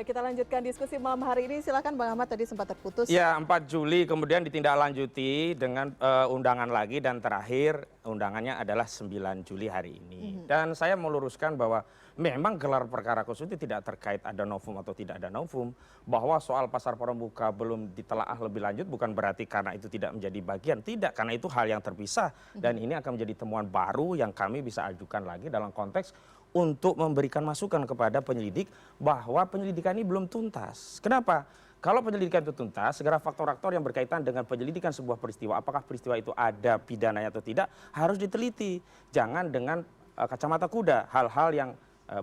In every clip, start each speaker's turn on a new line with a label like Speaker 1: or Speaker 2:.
Speaker 1: Baik, kita lanjutkan diskusi malam hari ini. Silakan Bang Ahmad, tadi sempat terputus.
Speaker 2: Ya, 4 Juli kemudian ditindaklanjuti dengan undangan lagi dan terakhir undangannya adalah 9 Juli hari ini. Dan saya meluruskan bahwa memang gelar perkara khusus itu tidak terkait ada novum atau tidak ada novum. Bahwa soal pasar pramuka belum ditelaah lebih lanjut bukan berarti karena itu tidak menjadi bagian. Tidak, karena itu hal yang terpisah. Dan ini akan menjadi temuan baru yang kami bisa ajukan lagi dalam konteks untuk memberikan masukan kepada penyelidik bahwa penyelidikan ini belum tuntas. Kenapa? Kalau penyelidikan itu tuntas, segera faktor-faktor yang berkaitan dengan penyelidikan sebuah peristiwa, apakah peristiwa itu ada pidananya atau tidak, harus diteliti. Jangan dengan kacamata kuda, hal-hal yang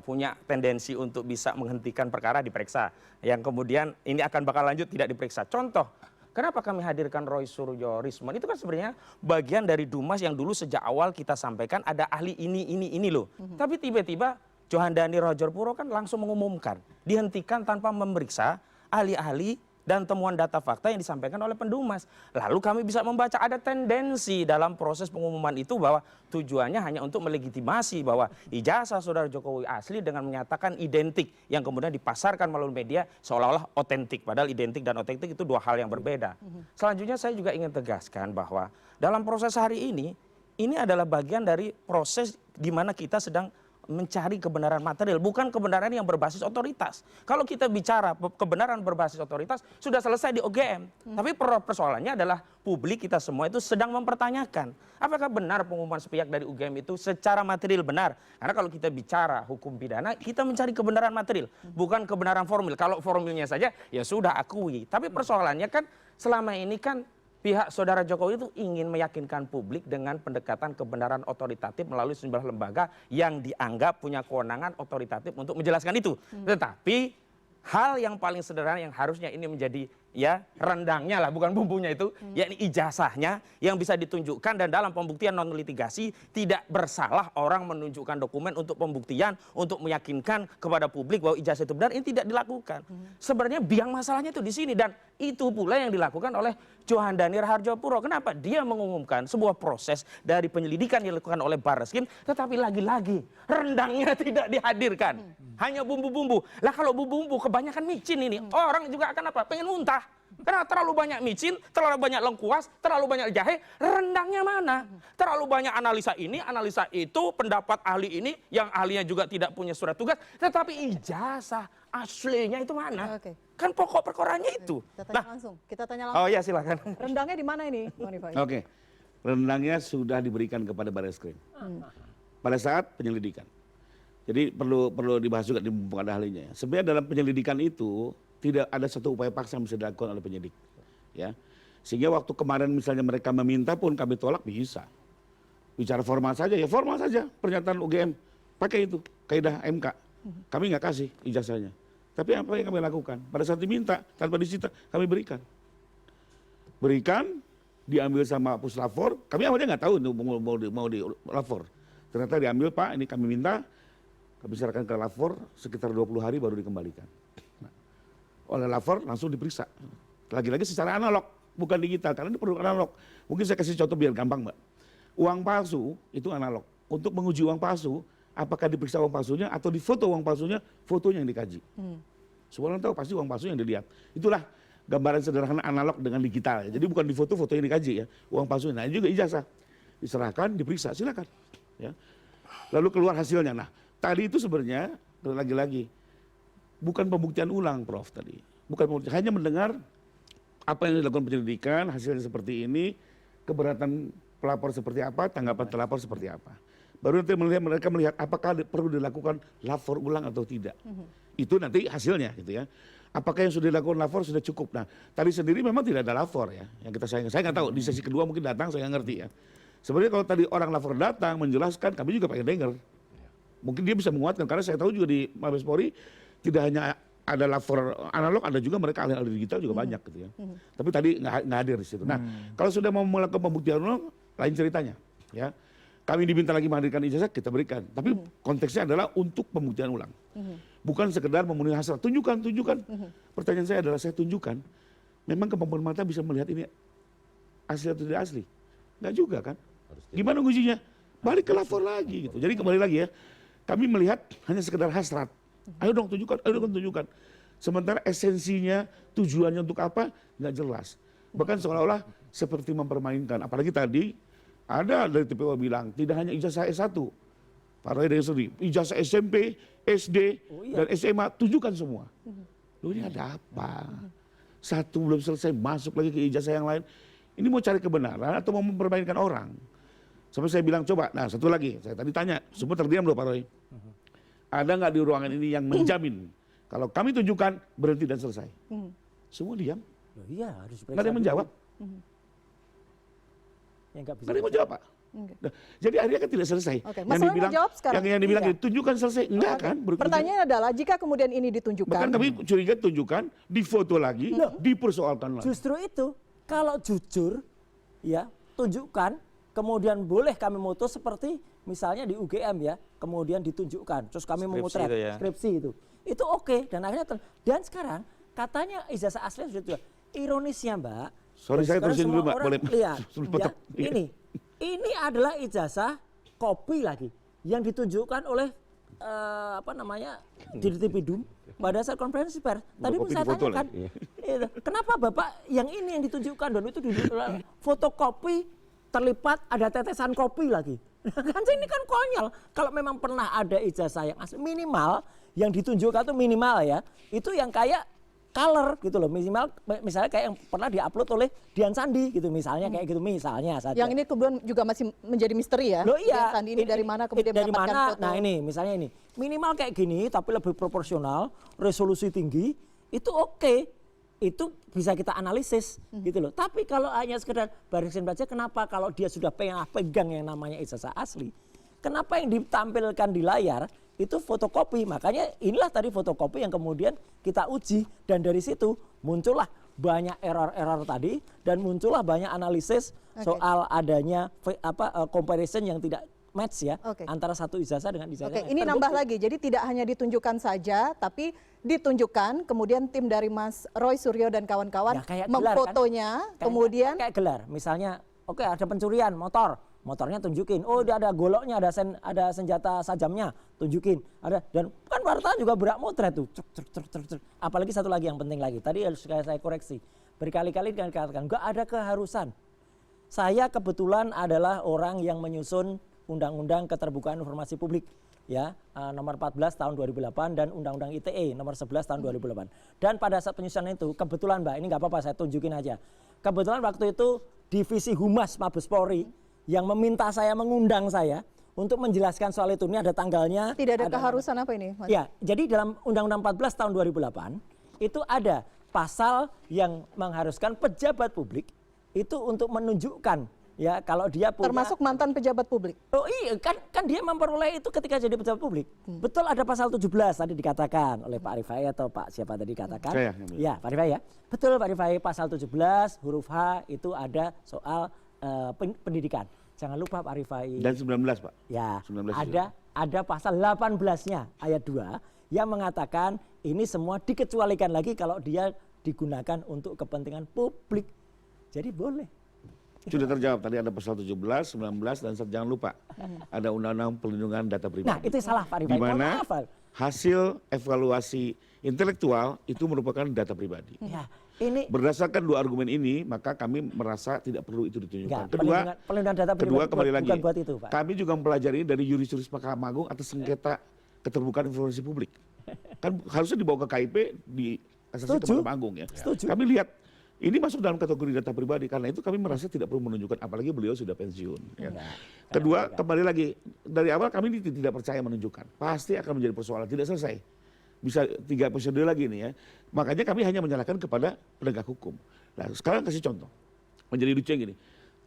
Speaker 2: punya tendensi untuk bisa menghentikan perkara diperiksa. Yang kemudian ini akan bakal lanjut tidak diperiksa. Contoh, kenapa kami hadirkan Roy Suryo Rismon? Itu kan sebenarnya bagian dari Dumas yang dulu sejak awal kita sampaikan ada ahli ini loh. Tapi tiba-tiba Johandani Rojorpuro kan langsung mengumumkan. Dihentikan tanpa memeriksa ahli-ahli dan temuan data fakta yang disampaikan oleh Pendumas. Lalu kami bisa membaca ada tendensi dalam proses pengumuman itu bahwa tujuannya hanya untuk melegitimasi bahwa ijazah saudara Jokowi asli dengan menyatakan identik yang kemudian dipasarkan melalui media seolah-olah otentik. Padahal identik dan otentik itu dua hal yang berbeda. Selanjutnya saya juga ingin tegaskan bahwa dalam proses hari ini adalah bagian dari proses di mana kita sedang mencari kebenaran material, bukan kebenaran yang berbasis otoritas. Kalau kita bicara kebenaran berbasis otoritas, sudah selesai di OGM. Tapi persoalannya adalah publik kita semua itu sedang mempertanyakan, apakah benar pengumuman sepihak dari UGM itu secara material benar? Karena kalau kita bicara hukum pidana, kita mencari kebenaran material, bukan kebenaran formil. Kalau formilnya saja, ya sudah akui. Tapi persoalannya kan selama ini kan pihak saudara Jokowi itu ingin meyakinkan publik dengan pendekatan kebenaran otoritatif melalui sejumlah lembaga yang dianggap punya kewenangan otoritatif untuk menjelaskan itu. Tetapi hal yang paling sederhana yang harusnya ini menjadi ya rendangnya lah, bukan bumbunya itu, yakni ijazahnya yang bisa ditunjukkan dan dalam pembuktian non litigasi tidak bersalah orang menunjukkan dokumen untuk pembuktian untuk meyakinkan kepada publik bahwa ijazah itu benar, ini tidak dilakukan. Sebenarnya biang masalahnya itu di sini dan itu pula yang dilakukan oleh Johandani Rojorpuro. Kenapa? Dia mengumumkan sebuah proses dari penyelidikan yang dilakukan oleh Barreskrim, tetapi lagi-lagi rendangnya tidak dihadirkan. Hanya bumbu-bumbu. Lah kalau bumbu-bumbu kebanyakan micin ini, orang juga akan apa? Pengen muntah. Karena terlalu banyak micin, terlalu banyak lengkuas, terlalu banyak jahe, rendangnya mana? Terlalu banyak analisa ini, analisa itu, pendapat ahli ini, yang ahlinya juga tidak punya surat tugas, tetapi ijazah aslinya itu mana? Kan pokok perkoranya itu.
Speaker 1: Kita tanya langsung. Kita tanya langsung.
Speaker 2: Oh ya silakan.
Speaker 1: Rendangnya di mana ini, Bang Rifai?
Speaker 3: Oke, rendangnya sudah diberikan kepada Barreskrim pada saat penyelidikan. Jadi perlu dibahas juga di mumpung ada ahlinya. Sebenarnya dalam penyelidikan itu tidak ada satu upaya paksa yang bisa dilakukan oleh penyidik, ya. Sehingga waktu kemarin misalnya mereka meminta pun kami tolak bisa. Bicara formal saja, ya formal saja pernyataan UGM pakai itu kaidah MK. Kami nggak kasih ijazahnya. Tapi apa yang kami lakukan? Pada saat diminta tanpa disita kami berikan. Diambil sama puslapor. Kami awalnya nggak tahu mau di lapor. Ternyata diambil, Pak, ini kami minta. Kami serahkan ke lapor sekitar 20 hari baru dikembalikan. Nah, oleh lapor langsung diperiksa. Lagi-lagi secara analog, bukan digital. Karena ini perlu analog. Mungkin saya kasih contoh biar gampang, Mbak. Uang palsu itu analog. Untuk menguji uang palsu, apakah diperiksa uang palsunya atau difoto uang palsunya, fotonya yang dikaji. Semua orang tahu pasti uang palsu yang dilihat. Itulah gambaran sederhana analog dengan digital. Ya. Jadi bukan difoto, foto yang dikaji ya. Uang palsunya. Nah ini juga ijazah. Diserahkan, diperiksa, silakan. Ya. Lalu keluar hasilnya. Nah tadi itu sebenarnya, lagi-lagi, bukan pembuktian ulang Prof tadi. Bukan pembuktian, hanya mendengar apa yang dilakukan penyelidikan, hasilnya seperti ini, keberatan pelapor seperti apa, tanggapan terlapor seperti apa. Baru nanti mereka melihat apakah perlu dilakukan lapor ulang atau tidak. Itu nanti hasilnya gitu ya. Apakah yang sudah dilakukan lapor sudah cukup. Nah tadi sendiri memang tidak ada lapor ya. Yang kita sayangkan, saya nggak tahu di sesi kedua mungkin datang, saya nggak ngerti ya. Sebenarnya kalau tadi orang lapor datang menjelaskan, kami juga pengen dengar. Mungkin dia bisa menguatkan, karena saya tahu juga di Mabes Polri tidak hanya ada lapor analog, ada juga mereka ahli-ahli digital juga banyak gitu ya. Tapi tadi nggak hadir di situ. Nah kalau sudah mau melakukan pembuktian ulang, lain ceritanya ya. Kami diminta lagi menghadirkan ijazah, kita berikan. Tapi konteksnya adalah untuk pembuktian ulang. Bukan sekedar memenuhi hasrat. Tunjukkan. Pertanyaan saya adalah, saya tunjukkan. Memang kemampuan mata bisa melihat ini asli atau tidak asli? Nggak juga kan? Gimana ngujinya? Balik ke lapor lagi gitu. Jadi kembali lagi ya. Kami melihat hanya sekedar hasrat. Ayo dong tunjukkan. Sementara esensinya, tujuannya untuk apa, nggak jelas. Bahkan seolah-olah seperti mempermainkan. Apalagi tadi ada dari TPO bilang tidak hanya ijazah S1, Pak Roy dari sendiri, ijazah SMP, SD, dan SMA tunjukkan semua. Loh ini ada apa? Satu belum selesai masuk lagi ke ijazah yang lain. Ini mau cari kebenaran atau mau mempermainkan orang? Sampai saya bilang coba, nah satu lagi, saya tadi tanya, semua terdiam loh Pak Roy. Ada nggak di ruangan ini yang menjamin kalau kami tunjukkan berhenti dan selesai? Semua diam.
Speaker 4: Loh, iya harus
Speaker 3: Nggak ada yang menjawab.
Speaker 4: Ya, nggak bisa.
Speaker 3: Nggak ada yang menjawab Pak. Nah, jadi akhirnya kan tidak selesai.
Speaker 1: Oke, masalahnya jawab sekarang.
Speaker 3: Yang dibilang
Speaker 1: Iya.
Speaker 3: tunjukkan selesai, enggak kan?
Speaker 1: Pertanyaannya adalah jika kemudian ini ditunjukkan.
Speaker 3: Bahkan kami curiga tunjukkan, difoto lagi, dipersoalkan lagi.
Speaker 4: Justru itu, kalau jujur, ya tunjukkan, kemudian boleh kami moto seperti misalnya di UGM ya, kemudian ditunjukkan, terus kami memotret
Speaker 2: itu ya.
Speaker 4: skripsi itu oke, dan akhirnya dan sekarang katanya ijazah asli sudah ironisnya Mbak.
Speaker 3: Sorry, saya
Speaker 4: sekarang
Speaker 3: terusin dulu,
Speaker 4: semua
Speaker 3: Mbak.
Speaker 4: orang
Speaker 3: Boleh?
Speaker 4: lihat,
Speaker 3: Sebelum
Speaker 4: ya,
Speaker 3: potong. Iya.
Speaker 4: ini adalah ijazah kopi lagi yang ditunjukkan oleh Dirtipidum pada saat konferensi pers. Tadi pun
Speaker 3: Kopi
Speaker 4: saya
Speaker 3: difoto
Speaker 4: tanyakan,
Speaker 3: lagi.
Speaker 4: kenapa Bapak yang ini yang ditunjukkan dan itu di fotokopi terlipat ada tetesan kopi lagi. Kan ini kan konyol. Kalau memang pernah ada ijazah yang asli, minimal yang ditunjukkan itu minimal ya, itu yang kayak color gitu loh, minimal misalnya kayak yang pernah diupload oleh Dian Sandi gitu misalnya, kayak gitu misalnya saja.
Speaker 1: Yang ini kemudian juga masih menjadi misteri ya.
Speaker 4: Loh iya.
Speaker 1: Dian Sandi ini dari mana kemudian
Speaker 4: dari
Speaker 1: mendapatkan
Speaker 4: mana?
Speaker 1: foto.
Speaker 4: Nah ini misalnya ini minimal kayak gini tapi lebih proporsional, resolusi tinggi, itu oke. Itu bisa kita analisis gitu loh. Tapi kalau hanya sekedar barisin baca, kenapa kalau dia sudah pegang yang namanya ijazah asli, kenapa yang ditampilkan di layar itu fotokopi? Makanya inilah tadi fotokopi yang kemudian kita uji, dan dari situ muncullah banyak error-error tadi dan muncullah banyak analisis soal adanya comparison yang tidak match ya antara satu ijazah dengan ijazah
Speaker 1: Oke,
Speaker 4: yang
Speaker 1: ini
Speaker 4: terbukti.
Speaker 1: nambah lagi. Jadi tidak hanya ditunjukkan saja, tapi ditunjukkan, kemudian tim dari Mas Roy Suryo dan kawan-kawan
Speaker 4: Ya, kayak gelar,
Speaker 1: memfotonya,
Speaker 4: kan?
Speaker 1: kemudian
Speaker 4: kayak gelar. Misalnya, oke ada pencurian motornya tunjukin. Oh, dia ada goloknya, ada senjata sajamnya, tunjukin. Ada, dan kan wartawan juga berak motret tuh. Cek. Apalagi satu lagi yang penting lagi. Tadi harus saya koreksi. Berkali-kali dikatakan enggak ada keharusan. Saya kebetulan adalah orang yang menyusun Undang-Undang Keterbukaan Informasi Publik ya, nomor 14 tahun 2008 dan Undang-Undang ITE nomor 11 tahun 2008. Dan pada saat penyusunan itu kebetulan Mbak, ini nggak apa-apa saya tunjukin aja. Kebetulan waktu itu Divisi Humas Mabes Polri yang meminta saya, mengundang saya untuk menjelaskan soal itu. Ini ada tanggalnya.
Speaker 1: tidak ada keharusan apa ini, Mas?
Speaker 4: Ya, jadi dalam Undang-Undang 14 tahun 2008 itu ada pasal yang mengharuskan pejabat publik itu untuk menunjukkan ya kalau dia punya,
Speaker 1: Termasuk mantan pejabat publik.
Speaker 4: oh iya kan dia memperoleh itu ketika jadi pejabat publik. Betul, ada pasal 17 tadi dikatakan oleh Pak Rifai atau Pak siapa tadi dikatakan.
Speaker 3: Saya.
Speaker 4: Ya, Pak Rifai ya. Betul Pak Rifai, pasal 17 huruf H itu ada soal pendidikan. Jangan lupa Pak Rifai.
Speaker 3: Dan 19 Pak.
Speaker 4: Ya,
Speaker 3: 19
Speaker 4: ada pasal 18-nya ayat 2 yang mengatakan ini semua dikecualikan lagi kalau dia digunakan untuk kepentingan publik. Jadi boleh.
Speaker 3: Sudah terjawab tadi, ada pasal 17, 19 dan jangan lupa ada Undang-Undang Perlindungan Data Pribadi.
Speaker 4: Nah, itu salah Pak Rifai.
Speaker 3: Di mana
Speaker 4: Mohon maaf, Pak.
Speaker 3: hasil evaluasi intelektual itu merupakan data pribadi.
Speaker 4: Ya, ini
Speaker 3: Berdasarkan dua argumen ini, maka kami merasa tidak perlu itu ditunjukkan.
Speaker 4: enggak, perlindungan data pribadi
Speaker 3: Kembali lagi,
Speaker 4: bukan buat itu, Pak.
Speaker 3: kami juga mempelajari dari juris-juris Mahkamah Agung atas sengketa keterbukaan informasi publik. Kan harusnya dibawa ke KIP di kasasi ke
Speaker 4: Setuju.
Speaker 3: Mahkamah Agung ya.
Speaker 4: Setuju.
Speaker 3: Kami lihat ini masuk dalam kategori data pribadi, karena itu kami merasa tidak perlu menunjukkan, apalagi beliau sudah pensiun. Ya. Kedua, kembali lagi, dari awal kami tidak percaya menunjukkan. Pasti akan menjadi persoalan, tidak selesai. Bisa 3 episode lagi nih ya. Makanya kami hanya menyalahkan kepada penegak hukum. Nah sekarang kasih contoh, menjadi lucu yang gini.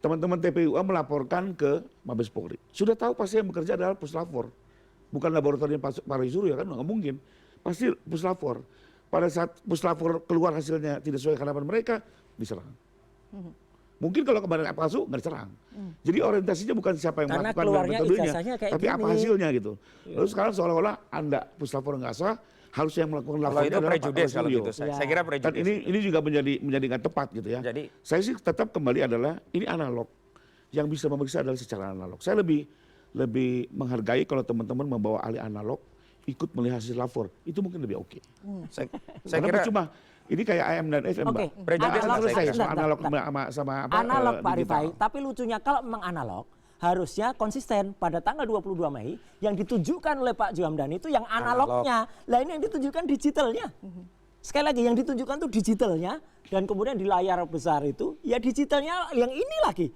Speaker 3: Teman-teman TPUA melaporkan ke Mabes Polri. Sudah tahu pasti yang bekerja adalah Puslapor. Bukan laboratorium Pak Roy Suryo, kan nggak mungkin. Pasti Puslapor. Pada saat Puslapor keluar hasilnya tidak sesuai harapan mereka, diserang. Mungkin kalau kemarin palsu nggak diserang. Jadi orientasinya bukan siapa yang
Speaker 4: Karena
Speaker 3: melakukan dan
Speaker 4: keluarnya
Speaker 3: metodenya,
Speaker 4: ijazahnya kayak
Speaker 3: tapi apa
Speaker 4: gini.
Speaker 3: hasilnya gitu. Lalu sekarang seolah-olah Anda Puslapor nggak sah, harus yang melakukan
Speaker 2: Kalau
Speaker 3: lapornya
Speaker 2: itu
Speaker 3: adalah Pak
Speaker 2: prejudis
Speaker 3: Roy
Speaker 2: kalau
Speaker 3: Suryo.
Speaker 2: gitu.
Speaker 4: Ya.
Speaker 2: Saya kira
Speaker 3: Dan
Speaker 2: prejudis.
Speaker 3: ini juga menjadi nggak tepat gitu ya.
Speaker 2: Jadi
Speaker 3: Saya sih tetap kembali adalah ini analog. Yang bisa memeriksa adalah secara analog. Saya lebih menghargai kalau teman-teman membawa ahli analog ikut melihat hasil lapor, itu mungkin lebih oke.
Speaker 2: Saya
Speaker 3: Karena
Speaker 2: kira
Speaker 3: cuma ini kayak AM dan FM,
Speaker 4: Oke,
Speaker 3: Mbak.
Speaker 2: Prejudice
Speaker 3: Nggak akan selesai
Speaker 4: sebentar,
Speaker 3: soal analog
Speaker 4: sebentar.
Speaker 3: sama
Speaker 4: Analog Pak
Speaker 3: digital.
Speaker 4: Rifai, tapi lucunya kalau memang analog harusnya konsisten pada tanggal 22 Mei yang ditunjukkan oleh Pak Juhamdani itu yang analognya. Lah ini yang ditunjukkan digitalnya. Sekali lagi yang ditunjukkan itu digitalnya dan kemudian di layar besar itu ya digitalnya yang ini lagi.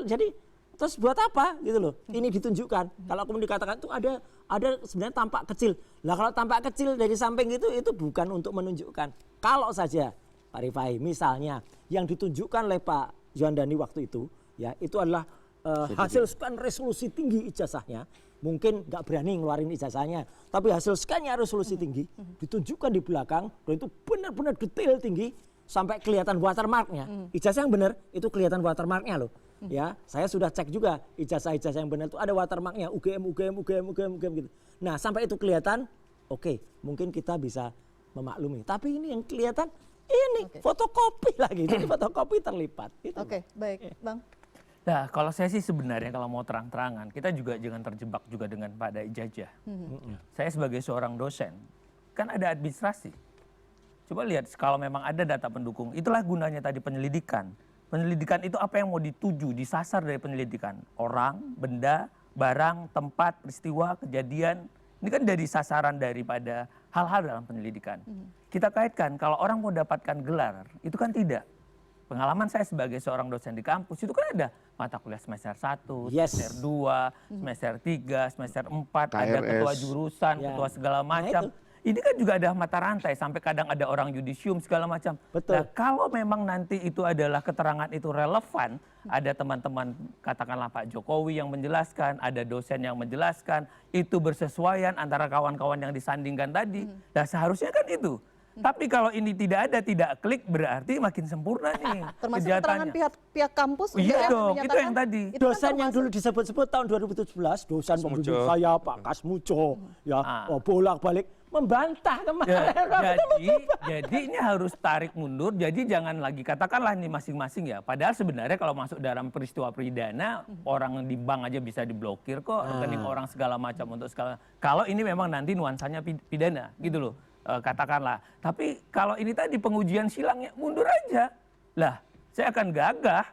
Speaker 4: Jadi terus buat apa gitu loh. Ini ditunjukkan. Kalau kemudian dikatakan itu ada sebenarnya tampak kecil. Lah kalau tampak kecil dari samping itu bukan untuk menunjukkan. Kalau saja Pak Rifai misalnya yang ditunjukkan oleh Pak Juhandani waktu itu ya itu adalah hasil scan resolusi tinggi ijazahnya, mungkin nggak berani ngeluarin ijazahnya, tapi hasil scannya resolusi tinggi, ditunjukkan di belakang, dan itu benar-benar detail tinggi sampai kelihatan watermarknya. Ijazah yang benar itu kelihatan watermarknya loh. Ya, saya sudah cek juga ijazah-ijazah yang benar itu ada watermarknya UGM gitu. Nah sampai itu kelihatan, oke, mungkin kita bisa memaklumi. Tapi ini yang kelihatan ini fotokopi lagi, jadi fotokopi terlipat.
Speaker 1: Oke, baik, Bang.
Speaker 5: Nah, kalau saya sih sebenarnya kalau mau terang-terangan, kita juga jangan terjebak juga dengan pada ijazah. Saya sebagai seorang dosen, kan ada administrasi. Coba lihat, kalau memang ada data pendukung, itulah gunanya tadi penyelidikan. Penyelidikan itu apa yang mau dituju, disasar dari penyelidikan. Orang, benda, barang, tempat, peristiwa, kejadian. Ini kan dari sasaran daripada hal-hal dalam penyelidikan. Kita kaitkan, kalau orang mau dapatkan gelar, itu kan tidak. Pengalaman saya sebagai seorang dosen di kampus itu kan ada mata kuliah semester 1, semester 2, semester 3, semester 4, ada
Speaker 3: KRS.
Speaker 5: ketua jurusan,
Speaker 4: Ya.
Speaker 5: ketua segala
Speaker 4: Nah,
Speaker 5: macam. Ini kan juga ada mata rantai sampai kadang ada orang yudisium segala macam.
Speaker 4: Betul.
Speaker 5: Nah, kalau memang nanti itu adalah keterangan itu relevan, ada teman-teman katakanlah Pak Jokowi yang menjelaskan, ada dosen yang menjelaskan, itu bersesuaian antara kawan-kawan yang disandingkan tadi. Nah, seharusnya kan itu. Tapi kalau ini tidak ada, tidak klik, berarti makin sempurna nih
Speaker 1: Termasuk keterangan pihak kampus
Speaker 5: Iya
Speaker 1: yang
Speaker 5: dong, itu
Speaker 1: menyatakan
Speaker 5: yang tadi.
Speaker 1: itu kan
Speaker 4: Dosen yang
Speaker 1: termasuk-
Speaker 4: dulu disebut-sebut tahun 2017, dosen pembimbing
Speaker 2: Kasmuco.
Speaker 4: saya Pak Kasmuco, ya bolak-balik membantah kemarin.
Speaker 5: Ya, jadi ini harus tarik mundur. Jadi jangan lagi katakanlah ini masing-masing ya. Padahal sebenarnya kalau masuk dalam peristiwa pidana, orang di bank aja bisa diblokir kok, rekening orang segala macam untuk segala. Kalau ini memang nanti nuansanya pidana, gitu loh. Katakanlah. Tapi kalau ini tadi pengujian silangnya mundur aja. Lah, saya akan gagah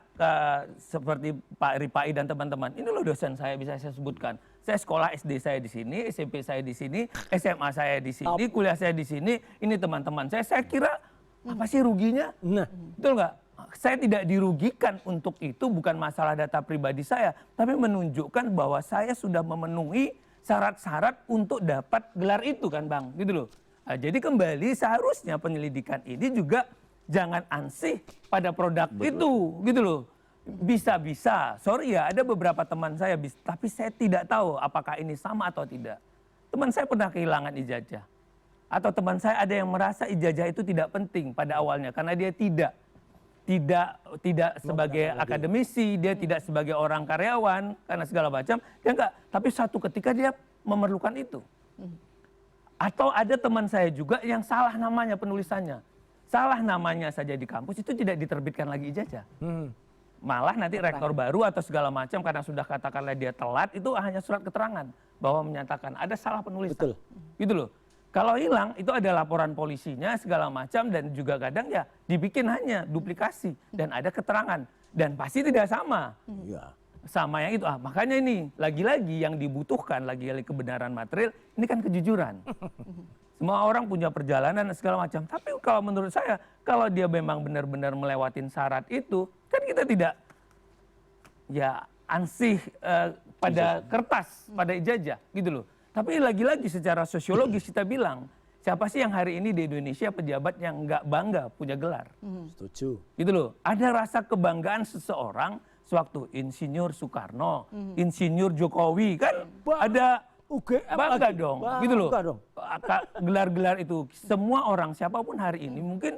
Speaker 5: seperti Pak Rifai dan teman-teman. Ini loh dosen saya bisa saya sebutkan. Saya sekolah SD saya di sini, SMP saya di sini, SMA saya di sini, kuliah saya di sini. Ini teman-teman saya kira apa sih ruginya?
Speaker 4: Nah,
Speaker 5: Betul nggak? Saya tidak dirugikan untuk itu, bukan masalah data pribadi saya, tapi menunjukkan bahwa saya sudah memenuhi syarat-syarat untuk dapat gelar itu kan Bang, gitu loh. Nah, jadi kembali seharusnya penyelidikan ini juga jangan ansih pada produk itu, gitu loh. Bisa-bisa, sorry ya ada beberapa teman saya, tapi saya tidak tahu apakah ini sama atau tidak. Teman saya pernah kehilangan ijazah. Atau teman saya ada yang merasa ijazah itu tidak penting pada awalnya karena dia tidak sebagai akademisi, dia tidak sebagai orang karyawan karena segala macam, dia enggak. Tapi satu ketika dia memerlukan itu. Atau ada teman saya juga yang salah namanya penulisannya. Salah namanya saja di kampus itu tidak diterbitkan lagi ijazah. Malah nanti rektor baru atau segala macam karena sudah katakanlah dia telat itu hanya surat keterangan bahwa menyatakan ada salah penulisan.
Speaker 4: Betul.
Speaker 5: Gitu loh. Kalau hilang itu ada laporan polisinya segala macam dan juga kadang ya dibikin hanya duplikasi dan ada keterangan dan pasti tidak sama.
Speaker 4: ya.
Speaker 5: Sama yang itu. Makanya ini lagi-lagi yang dibutuhkan lagi-lagi kebenaran material ini kan kejujuran. Semua orang punya perjalanan dan segala macam. Tapi kalau menurut saya kalau dia memang benar-benar melewatin syarat itu kan kita tidak ya ansih pada kertas, pada ijazah gitu loh. Tapi lagi-lagi secara sosiologis kita bilang siapa sih yang hari ini di Indonesia pejabat yang nggak bangga punya gelar?
Speaker 4: Setuju.
Speaker 5: Gitu loh. Ada rasa kebanggaan seseorang sewaktu Insinyur Soekarno, Insinyur Jokowi kan ada
Speaker 4: UGM
Speaker 5: bangga
Speaker 4: lagi.
Speaker 5: dong,
Speaker 4: Bangga
Speaker 5: gitu loh.
Speaker 4: dong.
Speaker 5: Gelar-gelar itu semua orang siapapun hari ini mungkin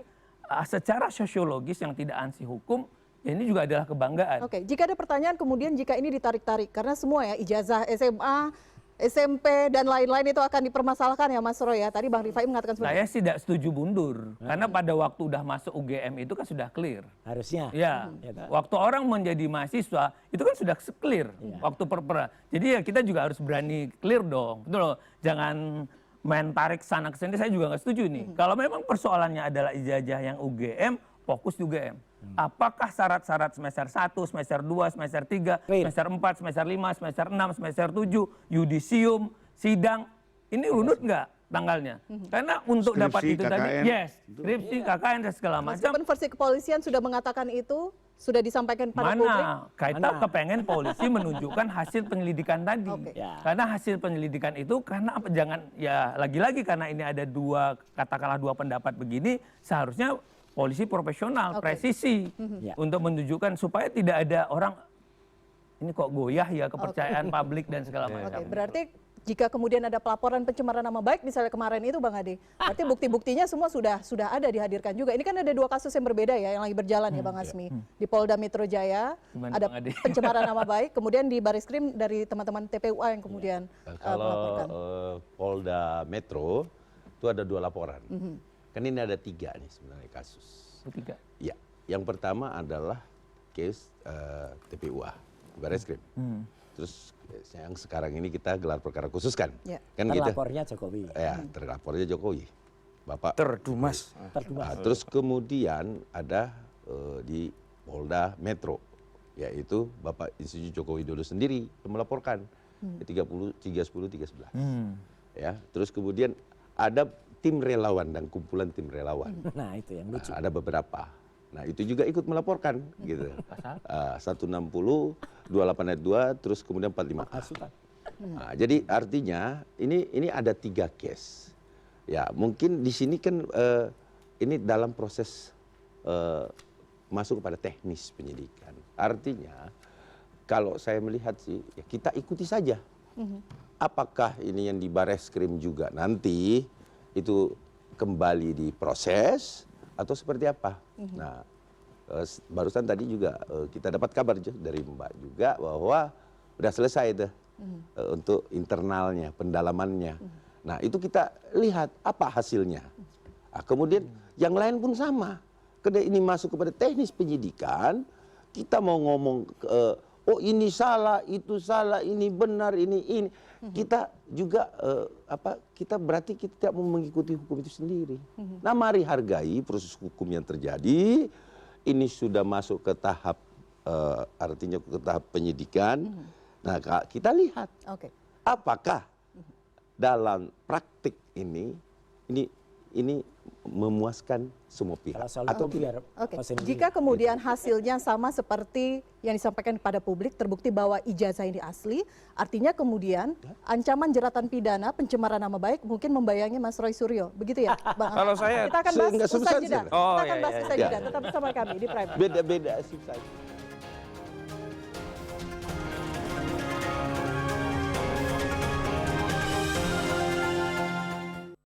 Speaker 5: secara sosiologis yang tidak ansih hukum ya ini juga adalah kebanggaan.
Speaker 1: Oke, jika ada pertanyaan kemudian jika ini ditarik-tarik karena semua ya ijazah SMA, SMP dan lain-lain itu akan dipermasalahkan ya Mas Roy ya. Tadi Bang Rifai mengatakan seperti
Speaker 5: Saya tidak setuju mundur karena pada waktu udah masuk UGM itu kan sudah clear.
Speaker 4: Harusnya.
Speaker 5: Ya, waktu orang menjadi mahasiswa itu kan sudah clear waktu perpera. Jadi ya kita juga harus berani clear dong, betul loh. Jangan main tarik sana ke sini, saya juga nggak setuju nih. Kalau memang persoalannya adalah ijazah yang UGM, fokus di UGM. Apakah syarat-syarat semester 1, semester 2, semester 3, semester 4, semester 5, semester 6, semester 7, yudisium, sidang, ini runut nggak tanggalnya? Karena untuk
Speaker 3: Skripsi,
Speaker 5: dapat itu tadi,
Speaker 3: KKN.
Speaker 5: yes, skripsi, KKN, dan segala macam.
Speaker 1: Meskipun versi kepolisian sudah mengatakan itu, sudah disampaikan pada publik.
Speaker 5: Mana? Kita kepengen polisi menunjukkan hasil penyelidikan tadi.
Speaker 1: Oke.
Speaker 4: Ya.
Speaker 5: Karena hasil penyelidikan itu, karena apa? Jangan, ya lagi-lagi karena ini ada dua, katakanlah dua pendapat begini, seharusnya polisi profesional,
Speaker 1: Oke.
Speaker 5: presisi
Speaker 4: Ya.
Speaker 5: untuk menunjukkan supaya tidak ada orang ini kok goyah ya kepercayaan publik dan segala
Speaker 1: Oke,
Speaker 5: macam.
Speaker 1: berarti jika kemudian ada pelaporan pencemaran nama baik misalnya kemarin itu Bang Ade, berarti bukti-buktinya semua sudah ada dihadirkan juga. Ini kan ada dua kasus yang berbeda ya yang lagi berjalan ya Bang Asmi. Di Polda Metro Jaya
Speaker 5: Gimana,
Speaker 1: ada
Speaker 5: Bang Ade?
Speaker 1: pencemaran nama baik, kemudian di Bareskrim dari teman-teman TPUA yang kemudian
Speaker 6: Kalau
Speaker 1: melaporkan.
Speaker 6: Polda Metro itu ada 2 laporan. Kan ini ada 3 nih sebenarnya kasus.
Speaker 5: Ketiga.
Speaker 6: Ya, yang pertama adalah case TPUA, Bareskrim. Terus yang sekarang ini kita gelar perkara khusus kan?
Speaker 1: Ya.
Speaker 6: Kan gitu.
Speaker 4: Terlapornya Jokowi.
Speaker 6: Ya, terlapornya Jokowi. Bapak.
Speaker 2: Terdumas.
Speaker 6: Nah, terus kemudian ada di Polda Metro, yaitu Bapak Insinyur Joko Widodo sendiri yang melaporkan 310 311. Ya, terus kemudian ada tim relawan dan kumpulan tim relawan.
Speaker 4: Nah itu yang lucu.
Speaker 6: Ada beberapa. Nah itu juga ikut melaporkan gitu. 160, 28 ayat 2, terus kemudian 45A.
Speaker 4: Asukan.
Speaker 6: Nah, jadi artinya ini ada 3 case. Ya mungkin di sini kan ini dalam proses masuk kepada teknis penyidikan. Artinya kalau saya melihat sih ya kita ikuti saja. Apakah ini yang di Bareskrim juga nanti itu kembali diproses atau seperti apa? Nah, barusan tadi juga kita dapat kabar dari Mbak juga bahwa udah selesai itu untuk internalnya, pendalamannya. Nah, itu kita lihat apa hasilnya. Nah, kemudian yang lain pun sama. Karena ini masuk kepada teknis penyidikan, kita mau ngomong oh ini salah, itu salah, ini benar, ini. Kita juga kita berarti kita tidak mau mengikuti hukum itu sendiri. Nah, mari hargai proses hukum yang terjadi. Ini sudah masuk ke tahap artinya ke tahap penyidikan. Nah, kita lihat apakah dalam praktik ini memuaskan semua pihak
Speaker 4: Kalau soal
Speaker 6: atau
Speaker 4: itu biar
Speaker 1: Oke,
Speaker 4: Mas Hendy.
Speaker 1: jika kemudian hasilnya sama seperti yang disampaikan kepada publik, terbukti bahwa ijazah ini asli, artinya kemudian ancaman jeratan pidana pencemaran nama baik mungkin membayangi Mas Roy Suryo, begitu ya, Bang?
Speaker 2: Kalau saya
Speaker 1: kita akan bahas
Speaker 6: nggak
Speaker 1: usai
Speaker 6: substansi.
Speaker 1: jeda.
Speaker 2: Oh,
Speaker 1: Kita akan
Speaker 2: iya,
Speaker 1: bahas
Speaker 2: iya,
Speaker 1: usai
Speaker 6: iya.
Speaker 1: jeda. Tetap bersama kami di Prime.
Speaker 6: beda-beda substansi.